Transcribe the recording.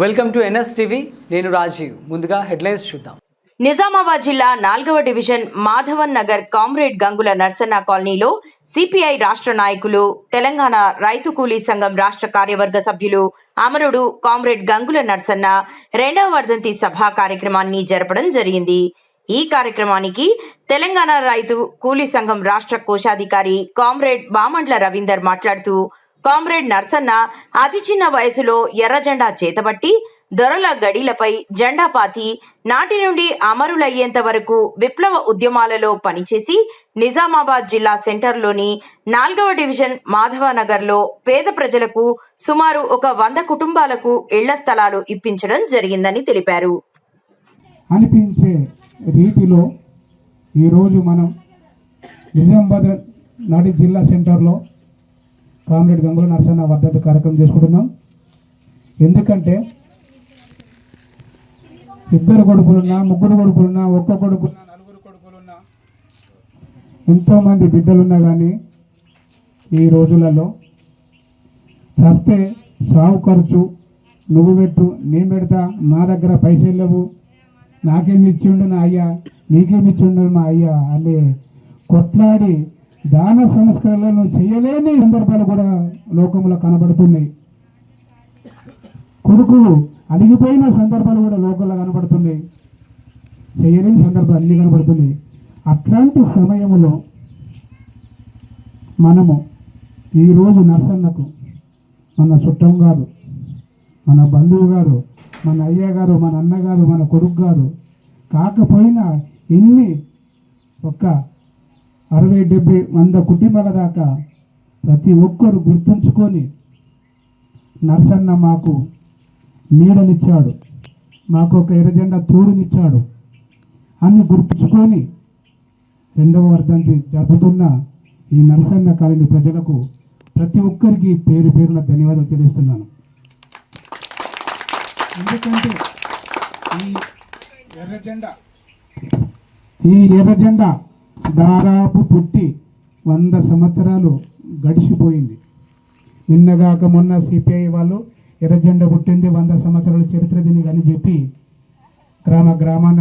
Welcome to NSTV. నేను రాజీవ్. ముందుగా headlines చూద్దాం. నిజామాబాద్ జిల్లా 4వ డివిజన్ మాధవన్ నగర్ కామ్రేడ్ గంగుల నర్సన్న కాలనీలో సిపిఐ రాష్ట్ర నాయకులు, తెలంగాణ రైతు కూలీ సంఘం రాష్ట్ర కార్యవర్గ సభ్యులు అమరుడు కామ్రేడ్ గంగుల నర్సన్న 2వ వర్ధంతి సభా కార్యక్రమాన్ని జరపడం జరిగింది. ఈ కార్యక్రమానికి తెలంగాణ రైతు కూలీ సంఘం రాష్ట్ర కోశాధికారి కామ్రేడ్ బామండ్ల రవీందర్ మాట్లాడుతూ, కామ్రేడ్ నర్సన్న అతి చిన్న వయసులో ఎర్ర జెండా చేతబట్టి దొరల గడీలపై జెండా పాతి నాటి నుండి అమరులయ్యేంత వరకు విప్లవ ఉద్యమాలలో పనిచేసి నిజామాబాద్ జిల్లా సెంటర్లోని 4వ డివిజన్ మాధవనగర్లో పేద ప్రజలకు సుమారు 100 కుటుంబాలకు ఇళ్ల స్థలాలు ఇప్పించడం జరిగిందని తెలిపారు. అనిపించే రీతిలో ఈరోజు మనం నిజామాబాద్ నాటి జిల్లా సెంటర్లో కామ్రేడ్ గంగుల నర్సన్న వర్ధంతి కార్యక్రమం చేసుకుంటున్నాం. ఎందుకంటే 2 కొడుకులున్నా, 3 కొడుకులున్నా, 1 కొడుకున్నా, 4 కొడుకులున్నా, ఎంతోమంది బిడ్డలున్నా కానీ ఈ రోజులలో చస్తే సాగు ఖర్చు నువ్వు పెట్టు, నేను పెడతా, నా దగ్గర పైసలు లేవు, నాకేమి ఇచ్చిండు నా అయ్యా, నీకేమి ఇచ్చిండు మా అయ్యా అని కొట్లాడి దాన సంస్కరణలను చేయలేని సందర్భాలు కూడా లోకంలో కనబడుతున్నాయి. కొడుకులు అలిగిపోయిన సందర్భాలు కూడా లోకంలో కనబడుతున్నాయి. చేయలేని సందర్భాలు అన్నీ కనబడుతున్నాయి. అట్లాంటి సమయంలో మనము ఈరోజు నర్సన్నకు మన చుట్టం గారు, మన బంధువు గారు, మన అయ్య గారు, మన అన్న గారు, మన కొడుకు గారు కాకపోయినా ఇన్ని 60, 70, 100 కుటుంబాల దాకా ప్రతి ఒక్కరు గుర్తుంచుకొని నర్సన్న మాకు నీడనిచ్చాడు, మాకు ఒక ఎర్రజెండా తోడునిచ్చాడు అని గుర్తుంచుకొని 2వ వర్ధంతి జరుపుతున్న ఈ నర్సన్న కాలనీ ప్రజలకు ప్రతి ఒక్కరికి పేరు పేరున ధన్యవాదాలు తెలుస్తున్నాను. ఎందుకంటే ఈ ఎర్రజెండా దాదాపు పుట్టి 100 సంవత్సరాలు గడిచిపోయింది. నిన్నగాక మొన్న సిపిఐ వాళ్ళు ఎర్రజెండా పుట్టింది 100 సంవత్సరాల చరిత్ర దీనికి అని చెప్పి గ్రామాన